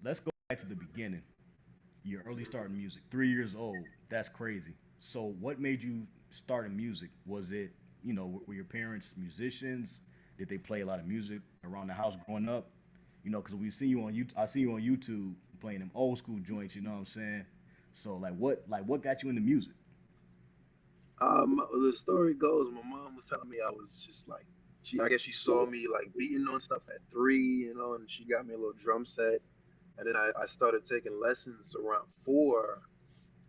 let's go back to the beginning. Your early start in music, 3 years old. That's crazy. So, what made you start in music? Was it, were your parents musicians? Did they play a lot of music around the house growing up? Because we see you on YouTube. I see you on YouTube playing them old school joints. You know what I'm saying? So, what got you into music? The story goes, my mom was telling me I was just like, I guess she saw me like beating on stuff at 3, and she got me a little drum set, and then I started taking lessons around 4.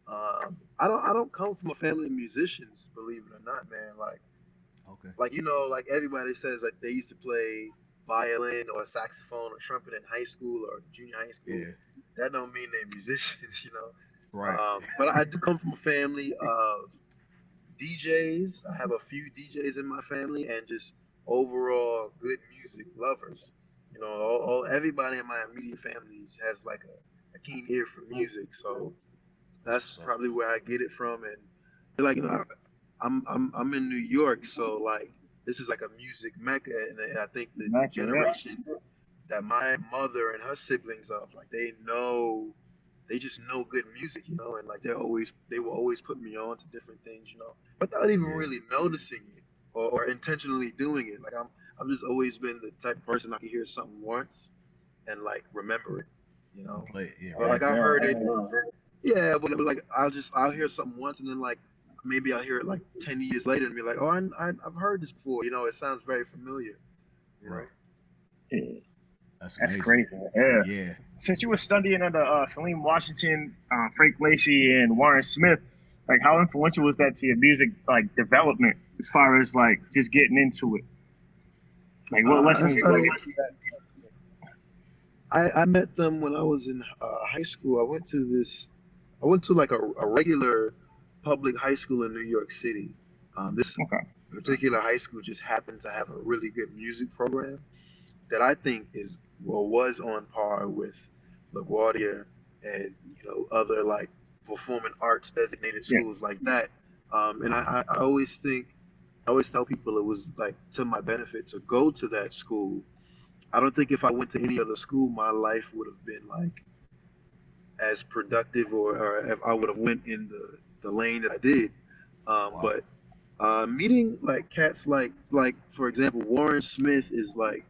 I don't come from a family of musicians, believe it or not, man. Okay. Like everybody says, like they used to play violin or saxophone or trumpet in high school or junior high school. Yeah. That don't mean they're musicians. Right. But I do come from a family of DJs. I have a few DJs in my family and just overall good music lovers. Everybody in my immediate family has like a keen ear for music, so That's that's what's up. probably where I get it from. And like I'm in New York, so like this is like a music mecca, and I think the Exactly. Yeah. generation that my mother and her siblings of, like they just know good music, and like they will always put me on to different things, without even Yeah. really noticing it or intentionally doing it. Like I've just always been the type of person I can hear something once and like remember it, you And know. play it. Yeah. Or Right. like That's I it. heard it, Yeah. yeah, but like I'll hear something once and then like maybe I'll hear it like 10 years later and be like, oh, I've heard this before, it sounds very familiar, you know. Right. Yeah. That's That's amazing. crazy. Yeah. Yeah. Since you were studying under Salim Washington, Frank Lacey, and Warren Smith, like how influential was that to your music like development as far as like just getting into it? Like what I lessons? started. Like, I met them when I was in high school. I went to like a regular public high school in New York City. This okay. particular high school just happened to have a really good music program that I think is well was on par with LaGuardia and other like performing arts designated Yeah. schools like that. And Uh-huh. I always tell people it was like to my benefit to go to that school. I don't think if I went to any other school, my life would have been like as productive, or if I would have went in the lane that I did. Wow. But meeting like cats like for example, Warren Smith is like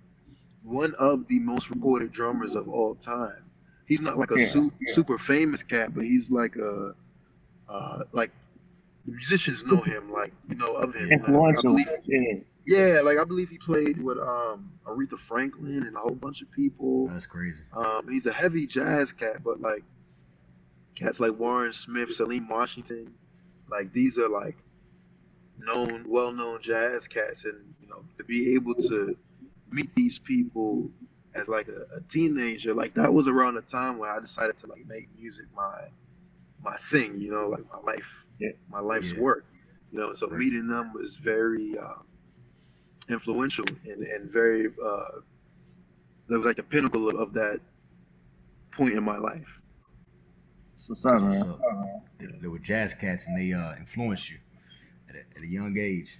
one of the most recorded drummers of all time. He's not like a Yeah. super famous cat, but he's like like the musicians know him, like of him. Yeah. I Influential. believe, Yeah. yeah, like I believe he played with Aretha Franklin and a whole bunch of people. That's crazy. He's a heavy jazz cat, but like cats like Warren Smith, Salim Washington, like these are like well-known jazz cats, and to be able to meet these people as like a teenager, like that was around the time when I decided to like make music my thing, like Yeah. my life's Yeah. work, so Right. meeting them was very influential and very that was like the pinnacle of that point in my life. That's what's up, That's what's man. up. They were jazz cats and they influenced you at a young age.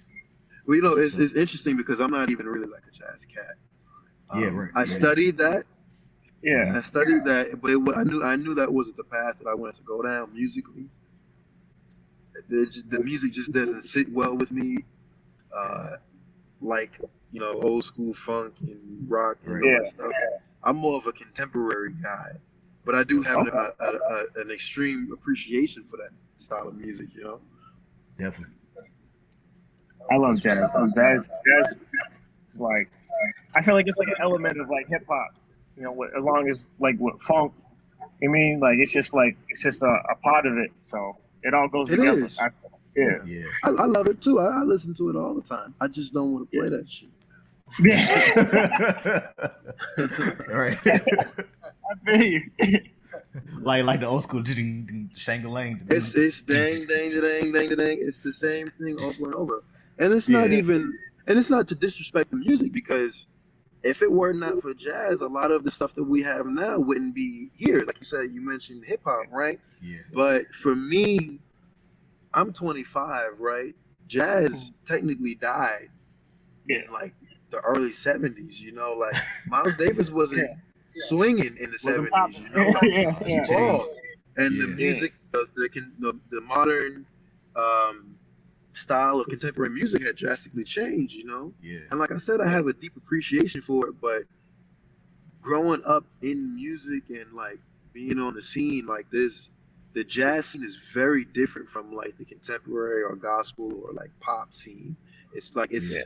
Well, That's what's up. it's interesting because I'm not even really like a jazz cat. Yeah. Right. I Yeah. studied that. Mm-hmm. Yeah. I studied that, but I knew that wasn't the path that I wanted to go down musically. The music just doesn't sit well with me, uh, like old school funk and rock and Right. all Yeah. that stuff. I'm more of a contemporary guy, but I do Yep. have Okay. an extreme appreciation for that style of music. Definitely. I love That's what's jazz. up. Jazz is like I feel like it's like an element of like hip hop. As long as like with funk, I mean, like it's just a part of it. So it all goes It together. is. Yeah. Yeah. I love it too. I listen to it all the time. I just don't want to Yeah. play that shit. Right. I feel you. like the old school Shangalang. It's dang dang dang dang dang. It's the same thing over and over, and it's not Yeah. even and it's not to disrespect the music because if it were not for jazz, a lot of the stuff that we have now wouldn't be here. Like you said, you mentioned hip hop, right? Yeah. But for me, I'm 25, right? Jazz technically died Yeah. in like the early 70s. Like Miles Davis wasn't Yeah. swinging in the Wasn't 70s. popping. You know, like Yeah, he yeah. evolved, and the Yeah. music, the modern style of contemporary music had drastically changed. You know, Yeah. and like I said, I have a deep appreciation for it, but growing up in music and like being on the scene like this, the jazz scene is very different from like the contemporary or gospel or like pop scene. It's like Yeah.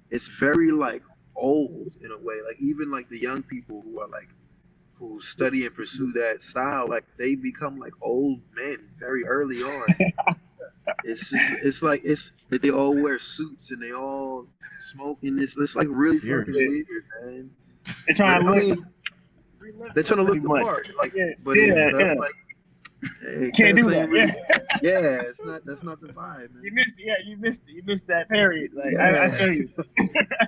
it's very like old in a way. Like even like the young people who are like who study and pursue that style, like they become like old men very early on. It's like it's that they all wear suits and they all smoke and it's like really fucking Serious. weird, man. They're trying to I look. mean, they're trying to look the Pretty much. part, like, Yeah, but yeah, that's yeah. like, hey, Can't do cats that. ain't really, Yeah. yeah, it's not, that's not the vibe, You man. missed. Yeah, you missed. You missed that period. Like I Yeah, feel you.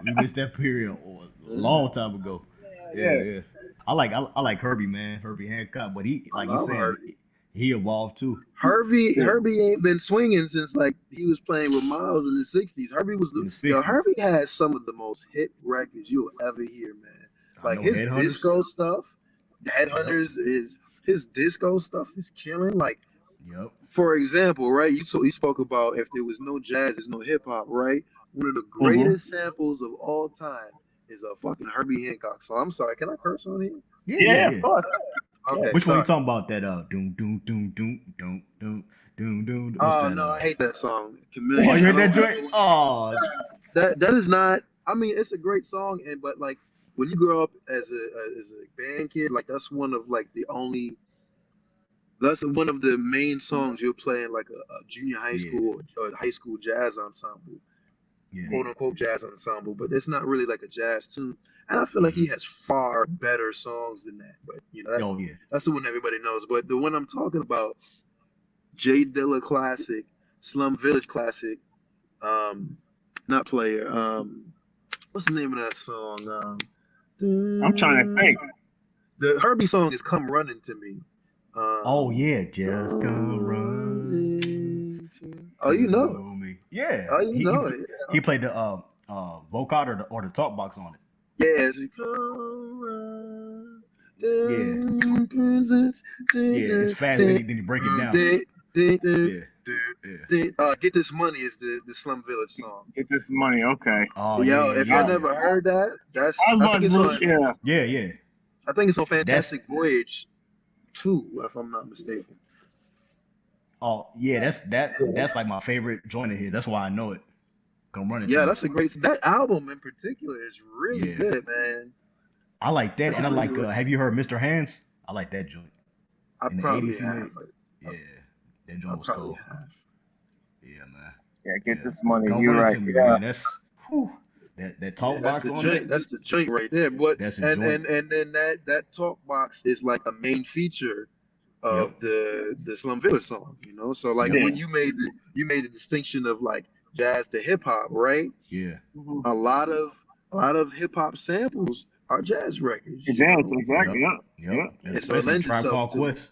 We missed that period a long time ago. Yeah, Yeah. yeah. I like Herbie, man, Herbie Hancock, but he, I like you love said, Herbie. he evolved too. Yeah. Herbie ain't been swinging since like he was playing with Miles in the '60s. Herbie was In the the yo. '60s. Herbie has some of the most hit records you'll ever hear, man. I Like know his Headhunters. disco stuff, Yep. Headhunters is his disco stuff is killing. Like Yep. for example, right? You spoke about if there was no jazz, there's no hip hop, right? One of the Mm-hmm. greatest samples of all time is a fucking Herbie Hancock song. I'm sorry, can I curse on here? Yeah, yeah, Yeah, yeah. of course. Okay, Which one you sorry. talking about? That doom doom doom doom doom doom doom doom. What's Oh that? no, I hate that song. Oh, Chameleon. you I heard that don't joint? know. Oh, That is not. I mean, it's a great song, and but like when you grow up as a band kid, like that's one of like the only. That's one of the main songs you'll play in like a junior high yeah, school or high school jazz ensemble, yeah. quote unquote jazz ensemble, but it's not really like a jazz tune. And I feel like Mm-hmm. he has far better songs than that. But you know, Oh, yeah. that's the one everybody knows. But the one I'm talking about, Jay Dilla classic, Slum Village classic, um, not player. What's the name of that song? I'm trying to think. The Herbie song is "Come Running to Me." Oh, Um, yeah. Just come running run oh, you know it. to me. Yeah. Oh, you know it. He played the vocal or the talk box on it. Yeah, it's come run. Yeah. Yeah. It's fast. Then he break it down. Yeah. Get This Money is the Slum Village song. Get this money. Okay. Oh, Yo, yeah, if yeah, y'all yeah. never heard that, I was I about think to it's say, on yeah. Yeah, yeah. I think it's on That's Fantastic Voyage 2, if I'm not mistaken. oh yeah. That's like my favorite joint of his. That's why I know it. Come running to Yeah, me. that's a great. That album in particular is really Yeah. good, man. I like that, That's and I really, like. really. Have you heard Mr. Hands? I like that joint. I In the probably '80s, he made. have. Yeah, that I joint was probably cool. have. Yeah, man. Yeah, get Yeah. this money. Come You're running right. to me, Yeah. man. That's whew, that Yeah, talk that's box the on joint. that. That's the joint right there. But That's a and joint. and and then that talk box is like a main feature of Yep. the Slum Village song. You know, so like Yep. Yeah. when you made the distinction of like jazz to hip hop, right? Yeah. Mm-hmm. A lot of hip hop samples are jazz records. You Jazz, know, exactly. Yep. Yeah. Yep. Yeah. And and so it especially lends Tribe itself Called to it. Quest.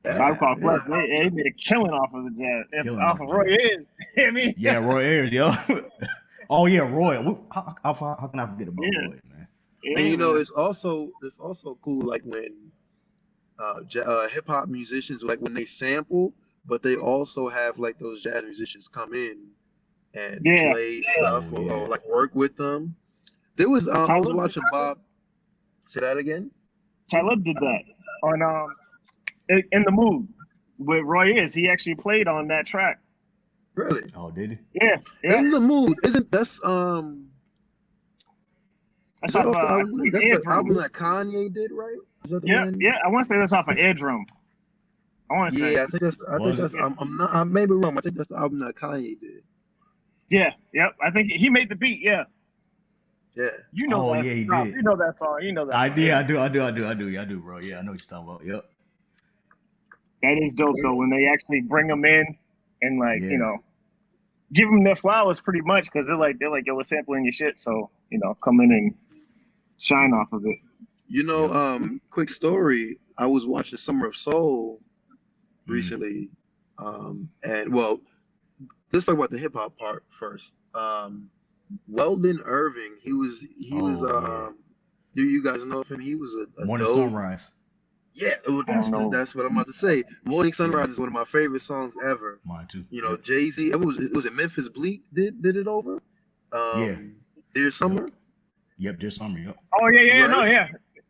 Tribe Yeah, Called Quest, yeah. they made a killing off of the jazz, Killing off off of the Roy jazz. Ayers. I mean, Yeah, Roy Ayers, yo. Oh yeah, Roy. How can I forget about yeah, Roy, man? And yeah, you know, man. it's also cool like when hip hop musicians like when they sample, but they also have like those jazz musicians come in and Yeah. play stuff Oh or, yeah. or like work with them. I was Talib, watching Bob. Say that again. Talib did that on in the mood with Roy Ayers. He actually played on that track. Really? Oh, did he? Yeah, yeah. In the mood. Isn't That's is that off off the I album? think That's the album Airdrum. that Kanye did, right? Is that the Yeah, one? yeah. I want to say that's off of Airdrum. I want to say. Yeah, I think Was that's it? Yeah, I'm not I may be wrong. I think that's the album that Kanye did. yeah, yep. I think he made the beat. Yeah, Yeah. you know Oh that. yeah, he Rob, did. you know that song. You know that I song. did. Yeah, I do, bro. Yeah, I know what you're talking about. Yep. that is dope though when they actually bring them in and like Yeah. give them their flowers pretty much because they're like yo, we're sampling your shit, so come in and shine off of it. You know, Yep. quick story. I was watching Summer of Soul Mm. recently, and well, let's talk about the hip hop part first. Weldon Irving, he was Oh yeah. Do you guys know of him? He was a Morning dope. Sunrise. Yeah, well, I don't know. that's what I'm about to say. Morning Sunrise Yeah. is one of my favorite songs ever. Mine too. You know, Yep. Jay-Z. It was Memphis Bleak did it over. Yeah. Dear Summer. Yep. This summer. Yep. Oh yeah, Right? no, yeah.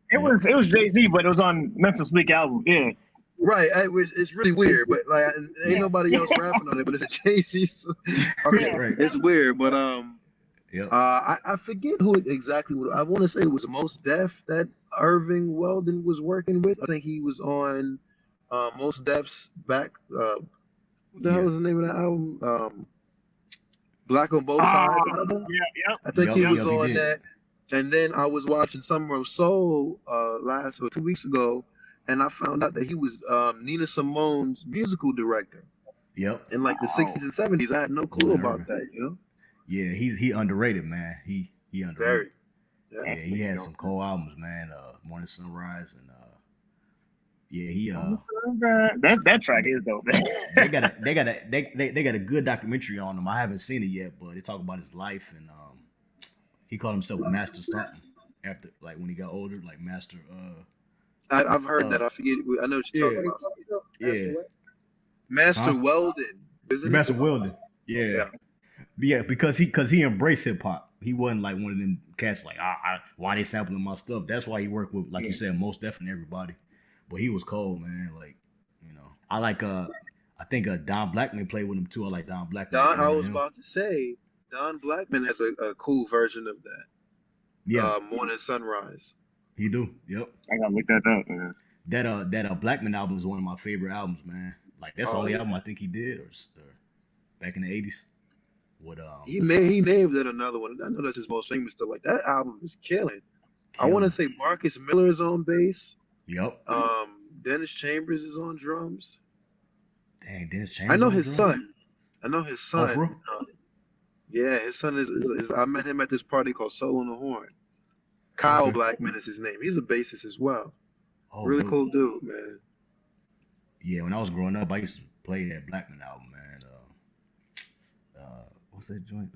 It Yeah. was Jay-Z, but it was on Memphis Bleak album. Yeah. Right, it's really weird, but like ain't Yeah. nobody else rapping on it, but it's a Jay-Z. Okay, Right. it's weird, but Yep. I forget who exactly. I want to say it was Mos Def that Irving Weldon was working with. I think he was on Mos Def's back. What the hell Yeah. is the name of that album? Black on Both Sides album. Yeah. I think he Yep, was yep, he on did. that. And then I was watching Summer of Soul last or 2 weeks ago, and I found out that he was Nina Simone's musical director Yep. in like the 60s and 70s. I had no clue Golden about Irving. that, you know? Yeah. He underrated, man. He underrated. Very. Yeah. Yeah, he had some cool albums, man. Morning Sunrise and yeah, he That track is dope. they got a good documentary on him. I haven't seen it yet, but they talk about his life and he called himself Master something after like when he got older, like Master I've heard that. I forget. I know what you're talking about. yeah. Master Huh? Weldon. Isn't Master it? Weldon. Yeah. Yeah, because he embraced hip hop. He wasn't like one of them cats like why they sampling my stuff. That's why he worked with, like you said, most definitely everybody. But he was cold, man. Like, you know, I like I think Don Blackman played with him too. I like Don Blackman. I was about to say Don Blackman has a cool version of that. Yeah, Morning Sunrise. he do. Yep. I gotta look that up, man. That Blackman album is one of my favorite albums, man. Like that's the only yeah. album I think he did, or back in the '80s. What He named that another one. I know that's his most famous stuff. Like that album is killing. I want to say Marcus Miller is on bass. Yep. Dennis Chambers is on drums. Dang, Dennis Chambers. I know on his drums? son. I know his son. for real? Yeah, his son is. I met him at this party called Soul on the Horn. Kyle Okay. Blackman is his name. He's a bassist as well. Oh, Really dope. cool dude, man. Yeah, when I was growing up, I used to play that Blackman album, man. What's that joint?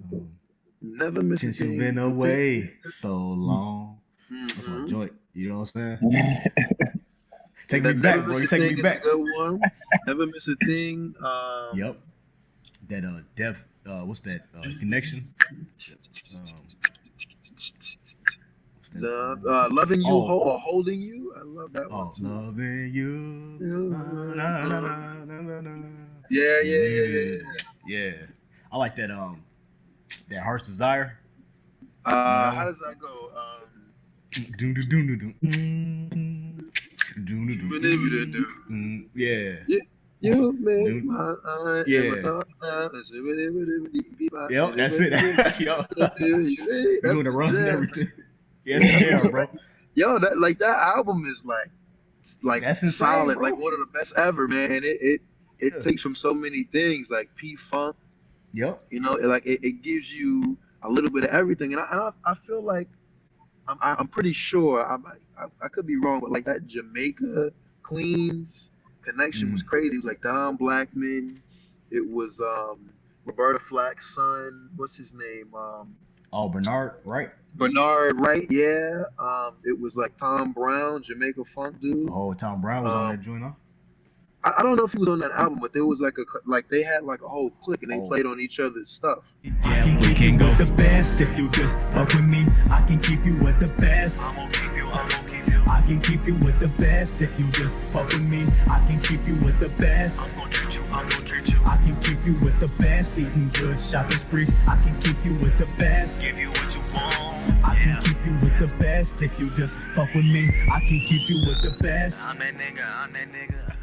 Never miss a Since thing. you've been away so long. That's my Mhm. joint. You know what I'm saying? Take me That back, Never bro. Miss You a take Thing me is back. a good one. Never miss a thing. Yep. That Def. What's that? Connection. What's that? Loving you Oh. or holding you. I love that one Oh, too. loving you. Na, na, na, na, na, na. Yeah. Yeah. I like that. That Heart's Desire. How does that go? Doom, doom, doom, doom, doom. Doom, doom, doom, doom. Yeah. You make Dude. my eye. Yeah. Yep, that's it. Yo, you doing the runs and everything. Yes, yeah, bro. Yo, that album is like That's insane, solid, bro. like one of the best ever, man. It Yeah. takes from so many things, like P Funk. Yep. You know, it gives you a little bit of everything, and I feel like I'm pretty sure I could be wrong, but like that Jamaica Queens connection was crazy. It was like Don Blackman. It was Roberta Flack's son. What's his name? Oh, Bernard, right? Bernard Wright. Yeah. It was like Tom Brown, Jamaica Funk dude. Oh, Tom Brown was on that joint, huh? I don't know if he was on that album, but there was they had like a whole clique and they played on each other's stuff. Yeah, we can go the best if you just fuck with me. I can keep you with the best. I'm gonna keep you. I can keep you with the best if you just fuck with me. I can keep you with the best. I'm gonna treat you. I can keep you with the best. Eating good, shopping sprees. I can keep you with the best. Give you what you want. I can keep you with the best if you just fuck with me. I can keep you with the best. I'm that nigga.